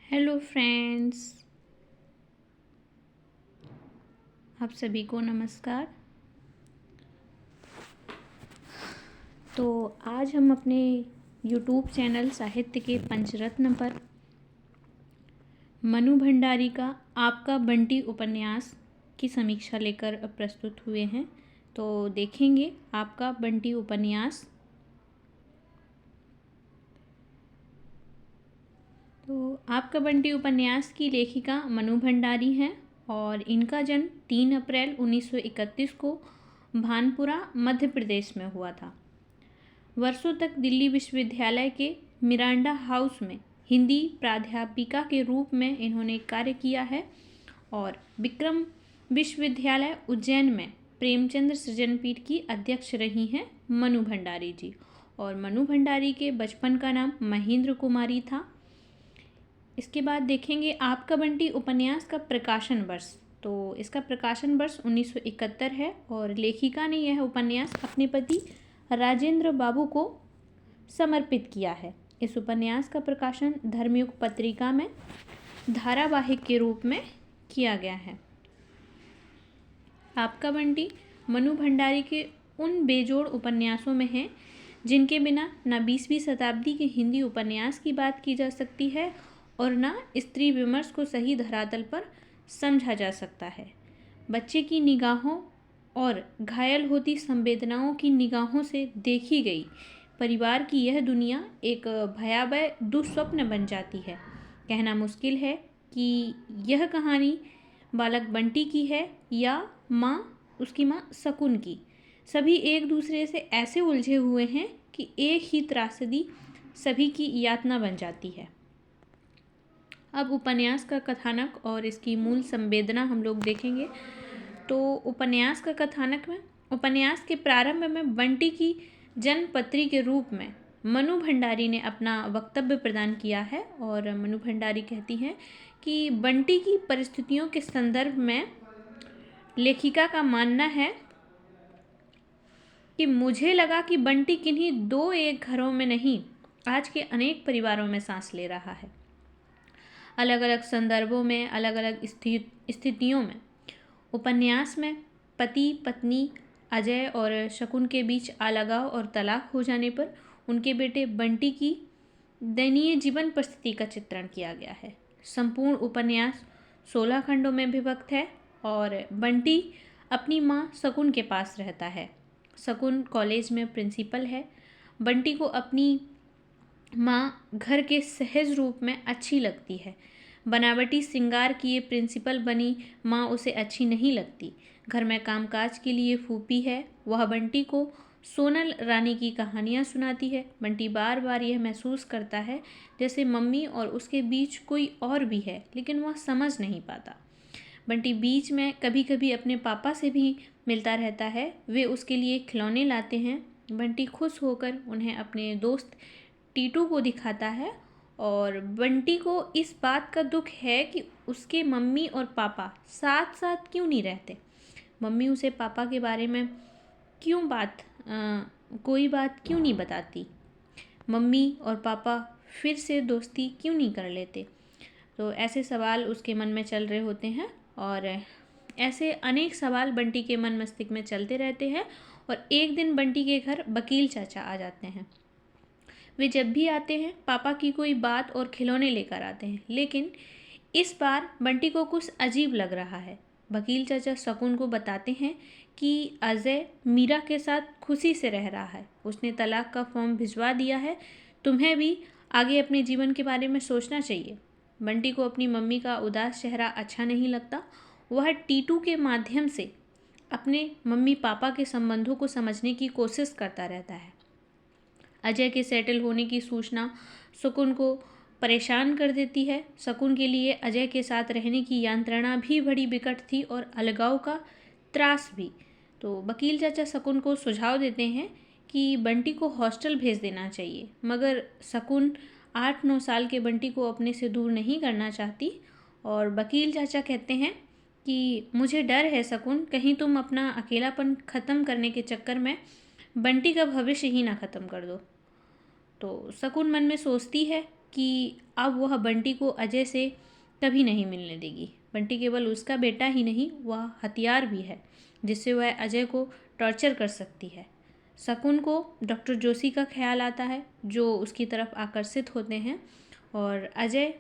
Hello friends, आप सभी को नमस्कार। तो आज हम अपने यूट्यूब चैनल साहित्य के पंचरत्न पर मनु भंडारी का आपका बंटी उपन्यास की समीक्षा लेकर प्रस्तुत हुए हैं। तो देखेंगे आपका बंटी उपन्यास। तो आपका बंटी उपन्यास की लेखिका मनु भंडारी हैं और इनका जन्म 3 अप्रैल 1931 को भानपुरा मध्य प्रदेश में हुआ था। वर्षों तक दिल्ली विश्वविद्यालय के मिरांडा हाउस में हिंदी प्राध्यापिका के रूप में इन्होंने कार्य किया है और विक्रम विश्वविद्यालय उज्जैन में प्रेमचंद्र सृजनपीठ की अध्यक्ष रही हैं मनु भंडारी जी। और मनु भंडारी के बचपन का नाम महेंद्र कुमारी था। इसके बाद देखेंगे आपका बंटी उपन्यास का प्रकाशन वर्ष। तो इसका प्रकाशन वर्ष 1971 है और लेखिका ने यह उपन्यास अपने पति राजेंद्र बाबू को समर्पित किया है। इस उपन्यास का प्रकाशन धर्मयुग पत्रिका में धारावाहिक के रूप में किया गया है। आपका बंटी मनु भंडारी के उन बेजोड़ उपन्यासों में है जिनके बिना न 20वीं शताब्दी के हिंदी उपन्यास की बात की जा सकती है और न स्त्री विमर्श को सही धरातल पर समझा जा सकता है। बच्चे की निगाहों और घायल होती संवेदनाओं की निगाहों से देखी गई परिवार की यह दुनिया एक भयावह दुस्वप्न बन जाती है। कहना मुश्किल है कि यह कहानी बालक बंटी की है या उसकी माँ शकुन की। सभी एक दूसरे से ऐसे उलझे हुए हैं कि एक ही त्रासदी सभी की यातना बन जाती है। अब उपन्यास का कथानक और इसकी मूल संवेदना हम लोग देखेंगे। तो उपन्यास का कथानक में उपन्यास के प्रारंभ में बंटी की जन्मपत्री के रूप में मनु भंडारी ने अपना वक्तव्य प्रदान किया है और मनु भंडारी कहती हैं कि बंटी की परिस्थितियों के संदर्भ में लेखिका का मानना है कि मुझे लगा कि बंटी किन्हीं दो एक घरों में नहीं, आज के अनेक परिवारों में सांस ले रहा है। अलग अलग संदर्भों में, अलग अलग स्थितियों में। उपन्यास में पति पत्नी अजय और शकुन के बीच अलगाव और तलाक हो जाने पर उनके बेटे बंटी की दयनीय जीवन परिस्थिति का चित्रण किया गया है। संपूर्ण उपन्यास 16 खंडों में विभक्त है और बंटी अपनी माँ शकुन के पास रहता है। शकुन कॉलेज में प्रिंसिपल है। बंटी को अपनी माँ घर के सहज रूप में अच्छी लगती है। बनावटी श्रृंगार किए प्रिंसिपल बनी माँ उसे अच्छी नहीं लगती। घर में कामकाज के लिए फूफी है। वह बंटी को सोनल रानी की कहानियाँ सुनाती है। बंटी बार बार यह महसूस करता है जैसे मम्मी और उसके बीच कोई और भी है, लेकिन वह समझ नहीं पाता। बंटी बीच में कभी कभी अपने पापा से भी मिलता रहता है। वे उसके लिए खिलौने लाते हैं। बंटी खुश होकर उन्हें अपने दोस्त टीटू को दिखाता है और बंटी को इस बात का दुख है कि उसके मम्मी और पापा साथ साथ क्यों नहीं रहते। मम्मी उसे पापा के बारे में कोई बात क्यों नहीं बताती। मम्मी और पापा फिर से दोस्ती क्यों नहीं कर लेते। तो ऐसे सवाल उसके मन में चल रहे होते हैं और ऐसे अनेक सवाल बंटी के मन मस्तिष्क में चलते रहते हैं। और एक दिन बंटी के घर वकील चाचा आ जाते हैं। वे जब भी आते हैं पापा की कोई बात और खिलौने लेकर आते हैं, लेकिन इस बार बंटी को कुछ अजीब लग रहा है। वकील चाचा शकुन को बताते हैं कि अजय मीरा के साथ खुशी से रह रहा है। उसने तलाक का फॉर्म भिजवा दिया है। तुम्हें भी आगे अपने जीवन के बारे में सोचना चाहिए। बंटी को अपनी मम्मी का उदास चेहरा अच्छा नहीं लगता। वह टीटू के माध्यम से अपने मम्मी पापा के संबंधों को समझने की कोशिश करता रहता है। अजय के सेटल होने की सूचना शकुन को परेशान कर देती है। शकुन के लिए अजय के साथ रहने की यंत्रणा भी बड़ी विकट थी और अलगाव का त्रास भी। तो वकील चाचा शकुन को सुझाव देते हैं कि बंटी को हॉस्टल भेज देना चाहिए, मगर शकुन 8-9 साल के बंटी को अपने से दूर नहीं करना चाहती। और वकील चाचा कहते हैं कि मुझे डर है शकुन, कहीं तुम अपना अकेलापन ख़त्म करने के चक्कर में बंटी का भविष्य ही ना ख़त्म कर दो। तो शकुन मन में सोचती है कि अब वह बंटी को अजय से कभी नहीं मिलने देगी। बंटी केवल उसका बेटा ही नहीं, वह हथियार भी है जिससे वह अजय को टॉर्चर कर सकती है। शकुन को डॉक्टर जोशी का ख्याल आता है जो उसकी तरफ आकर्षित होते हैं और अजय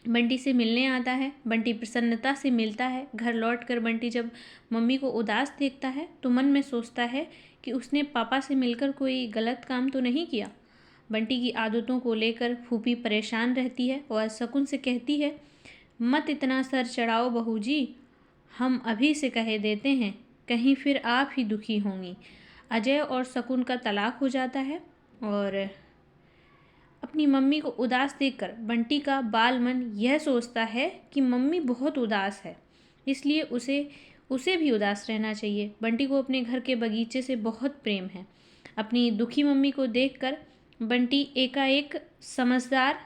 बंटी से मिलने आता है। बंटी प्रसन्नता से मिलता है। घर लौटकर बंटी जब मम्मी को उदास देखता है तो मन में सोचता है कि उसने पापा से मिलकर कोई गलत काम तो नहीं किया। बंटी की आदतों को लेकर फूफी परेशान रहती है और शकुन से कहती है, मत इतना सर चढ़ाओ बहू जी, हम अभी से कह देते हैं, कहीं फिर आप ही दुखी होंगी। अजय और शकुन का तलाक हो जाता है और अपनी मम्मी को उदास देखकर बंटी का बाल मन यह सोचता है कि मम्मी बहुत उदास है, इसलिए उसे भी उदास रहना चाहिए। बंटी को अपने घर के बगीचे से बहुत प्रेम है। अपनी दुखी मम्मी को देखकर बंटी एकाएक समझदार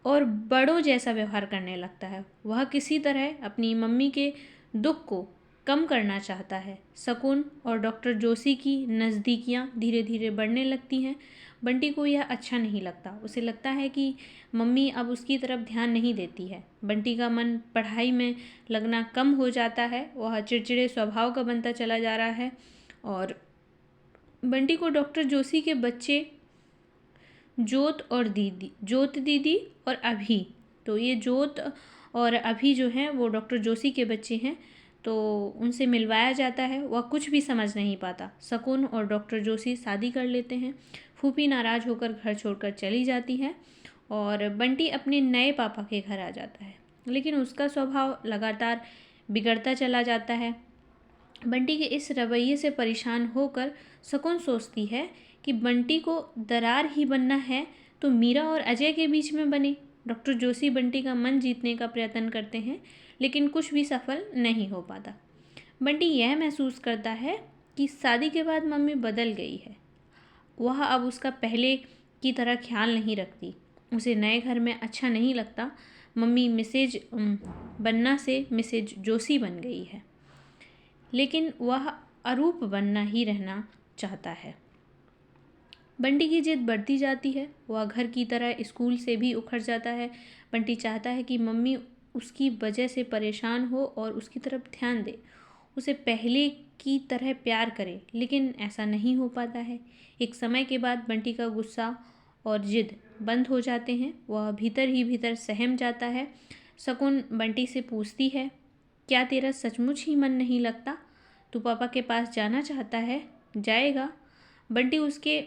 और बड़ों जैसा व्यवहार करने लगता है। वह किसी तरह अपनी मम्मी के दुख को कम करना चाहता है। शकुन और डॉक्टर जोशी की नज़दीकियाँ धीरे धीरे बढ़ने लगती हैं। बंटी को यह अच्छा नहीं लगता। उसे लगता है कि मम्मी अब उसकी तरफ ध्यान नहीं देती है। बंटी का मन पढ़ाई में लगना कम हो जाता है। वह चिड़चिड़े स्वभाव का बनता चला जा रहा है और बंटी को डॉक्टर जोशी के बच्चे जोत दीदी और अभी, तो ये जोत और अभी जो हैं वो डॉक्टर जोशी के बच्चे हैं, तो उनसे मिलवाया जाता है। वह कुछ भी समझ नहीं पाता। शकुन और डॉक्टर जोशी शादी कर लेते हैं। फूफी नाराज़ होकर घर छोड़कर चली जाती है और बंटी अपने नए पापा के घर आ जाता है, लेकिन उसका स्वभाव लगातार बिगड़ता चला जाता है। बंटी के इस रवैये से परेशान होकर शकुन सोचती है कि बंटी को दरार ही बनना है तो मीरा और अजय के बीच में बने। डॉक्टर जोशी बंटी का मन जीतने का प्रयत्न करते हैं लेकिन कुछ भी सफल नहीं हो पाता। बंटी यह महसूस करता है कि शादी के बाद मम्मी बदल गई है। वह अब उसका पहले की तरह ख्याल नहीं रखती। उसे नए घर में अच्छा नहीं लगता। मम्मी मिसेज बन्ना से मिसेज जोशी बन गई है, लेकिन वह अरूप बनना ही रहना चाहता है। बंटी की जिद बढ़ती जाती है। वह घर की तरह स्कूल से भी उखड़ जाता है। बंटी चाहता है कि मम्मी उसकी वजह से परेशान हो और उसकी तरफ ध्यान दे, उसे पहले की तरह प्यार करे, लेकिन ऐसा नहीं हो पाता है। एक समय के बाद बंटी का गुस्सा और जिद बंद हो जाते हैं। वह भीतर ही भीतर सहम जाता है। शकुन बंटी से पूछती है, क्या तेरा सचमुच ही मन नहीं लगता? तू पापा के पास जाना चाहता है? जाएगा? बंटी उसके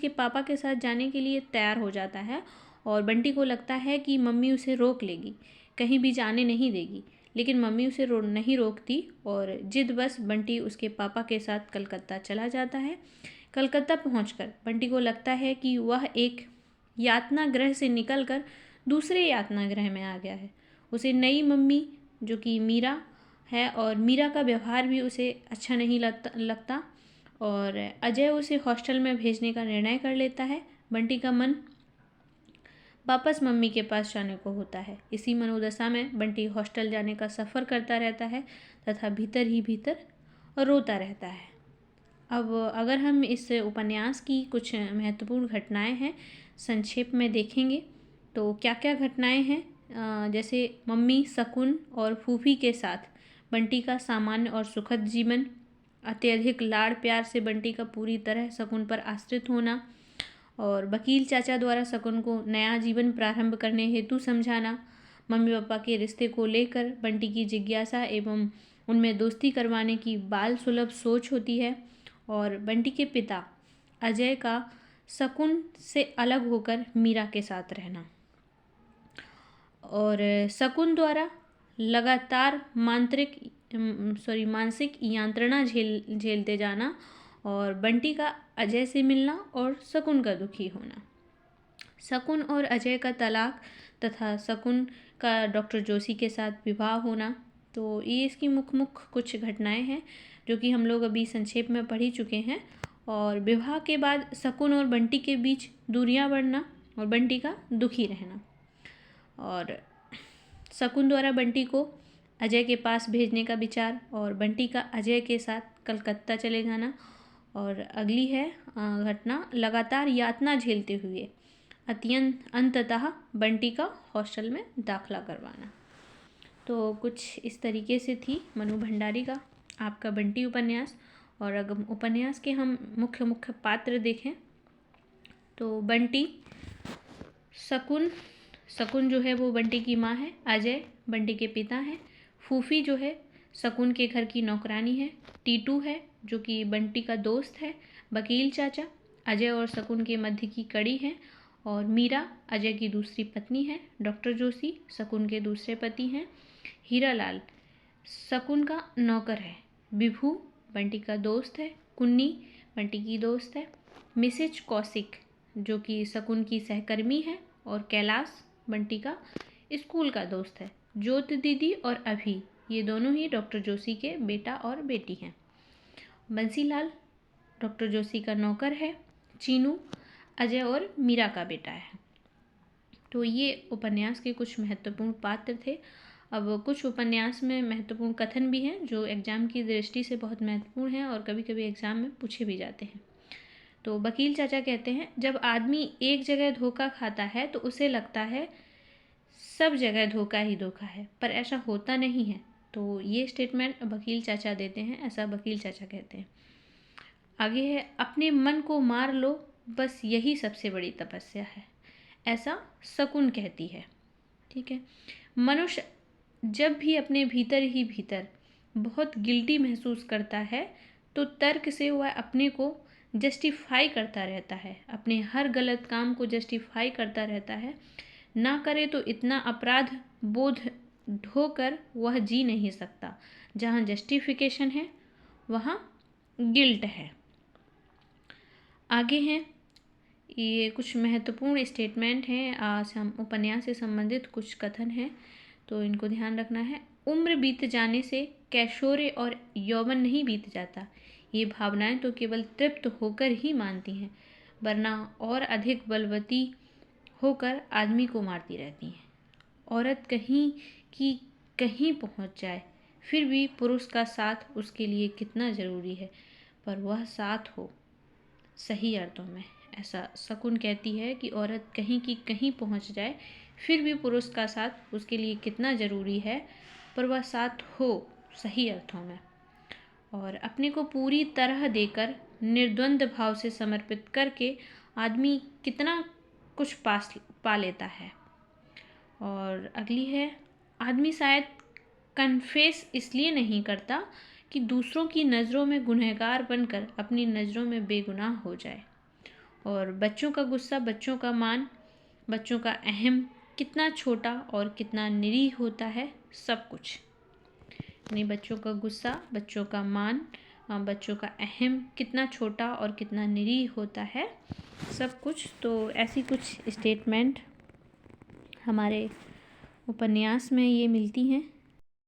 पापा के साथ जाने के लिए तैयार हो जाता है और बंटी को लगता है कि मम्मी उसे रोक लेगी, कहीं भी जाने नहीं देगी, लेकिन मम्मी उसे नहीं रोकती और जिद बस बंटी उसके पापा के साथ कलकत्ता चला जाता है। कलकत्ता पहुंचकर बंटी को लगता है कि वह एक यातना ग्रह से निकलकर दूसरे यातना ग्रह में आ गया है। उसे नई मम्मी जो कि मीरा है और मीरा का व्यवहार भी उसे अच्छा नहीं लगता और अजय उसे हॉस्टल में भेजने का निर्णय कर लेता है। बंटी का मन वापस मम्मी के पास जाने को होता है। इसी मनोदशा में बंटी हॉस्टल जाने का सफ़र करता रहता है तथा भीतर ही भीतर रोता रहता है। अब अगर हम इस उपन्यास की कुछ महत्वपूर्ण घटनाएं हैं संक्षेप में देखेंगे तो क्या क्या घटनाएं हैं, जैसे मम्मी, शकुन और फूफी के साथ बंटी का सामान्य और सुखद जीवन, अत्यधिक लाड़ प्यार से बंटी का पूरी तरह शकुन पर आश्रित होना और वकील चाचा द्वारा शकुन को नया जीवन प्रारंभ करने हेतु समझाना, मम्मी पापा के रिश्ते को लेकर बंटी की जिज्ञासा एवं उनमें दोस्ती करवाने की बाल सुलभ सोच होती है और बंटी के पिता अजय का शकुन से अलग होकर मीरा के साथ रहना और शकुन द्वारा लगातार मानसिक यांत्रणा झेलते जाना और बंटी का अजय से मिलना और शकुन का दुखी होना, शकुन और अजय का तलाक तथा शकुन का डॉक्टर जोशी के साथ विवाह होना। तो ये इसकी मुख्य कुछ घटनाएं हैं जो कि हम लोग अभी संक्षेप में पढ़ ही चुके हैं। और विवाह के बाद शकुन और बंटी के बीच दूरियां बढ़ना और बंटी का दुखी रहना और शकुन द्वारा बंटी को अजय के पास भेजने का विचार और बंटी का अजय के साथ कलकत्ता चले जाना और अगली है घटना, लगातार यातना झेलते हुए अंततः बंटी का हॉस्टल में दाखिला करवाना। तो कुछ इस तरीके से थी मनु भंडारी का आपका बंटी उपन्यास। और अगर उपन्यास के हम मुख्य पात्र देखें तो बंटी, शकुन जो है वो बंटी की माँ है, अजय बंटी के पिता हैं, फूफी जो है शकुन के घर की नौकरानी है, टीटू है जो कि बंटी का दोस्त है, वकील चाचा अजय और शकुन के मध्य की कड़ी है, और मीरा अजय की दूसरी पत्नी है, डॉक्टर जोशी शकुन के दूसरे पति हैं, हीरालाल शकुन का नौकर है, विभू बंटी का दोस्त है, कुन्नी बंटी की दोस्त है, मिसेज कौशिक जो कि शकुन की सहकर्मी है, और कैलाश बंटी का स्कूल का दोस्त है, ज्योति दीदी और अभी ये दोनों ही डॉक्टर जोशी के बेटा और बेटी हैं। बंसीलाल डॉक्टर जोशी का नौकर है, चीनू अजय और मीरा का बेटा है। तो ये उपन्यास के कुछ महत्वपूर्ण पात्र थे। अब कुछ उपन्यास में महत्वपूर्ण कथन भी हैं जो एग्ज़ाम की दृष्टि से बहुत महत्वपूर्ण हैं और कभी कभी एग्ज़ाम में पूछे भी जाते हैं। तो वकील चाचा कहते हैं, जब आदमी एक जगह धोखा खाता है तो उसे लगता है सब जगह धोखा ही धोखा है, पर ऐसा होता नहीं है। तो ये स्टेटमेंट वकील चाचा देते हैं, ऐसा वकील चाचा कहते हैं। आगे है, अपने मन को मार लो, बस यही सबसे बड़ी तपस्या है, ऐसा शकुन कहती है। ठीक है। मनुष्य जब भी अपने भीतर ही भीतर बहुत गिल्टी महसूस करता है तो तर्क से वह अपने को जस्टिफाई करता रहता है, अपने हर गलत काम को जस्टिफाई करता रहता है। ना करे तो इतना अपराध बोध ढोकर वह जी नहीं सकता। जहाँ जस्टिफिकेशन है वहाँ गिल्ट है। आगे हैं, ये कुछ महत्वपूर्ण स्टेटमेंट हैं, आज हम उपन्यास से संबंधित कुछ कथन हैं तो इनको ध्यान रखना है। उम्र बीत जाने से कैशोर्य और यौवन नहीं बीत जाता, ये भावनाएं तो केवल तृप्त होकर ही मानती हैं, वरना और अधिक बलवती होकर आदमी को मारती रहती हैं। औरत कहीं की कहीं पहुंच जाए फिर भी पुरुष का साथ उसके लिए कितना ज़रूरी है, पर वह साथ हो सही अर्थों में। ऐसा शकुन कहती है कि औरत कहीं की कहीं पहुंच जाए फिर भी पुरुष का साथ उसके लिए कितना ज़रूरी है, पर वह साथ हो सही अर्थों में। और अपने को पूरी तरह देकर निर्द्वंद भाव से समर्पित करके आदमी कितना कुछ पा लेता है। और अगली है, आदमी शायद कन्फेस इसलिए नहीं करता कि दूसरों की नज़रों में गुनहगार बनकर अपनी नज़रों में बेगुनाह हो जाए। और बच्चों का गुस्सा, बच्चों का मान, बच्चों का अहम कितना छोटा और कितना निरीह होता है, सब कुछ। यानी बच्चों का गुस्सा, बच्चों का मान, बच्चों का अहम कितना छोटा और कितना निरीह होता है, सब कुछ। तो ऐसी कुछ स्टेटमेंट हमारे उपन्यास में ये मिलती हैं।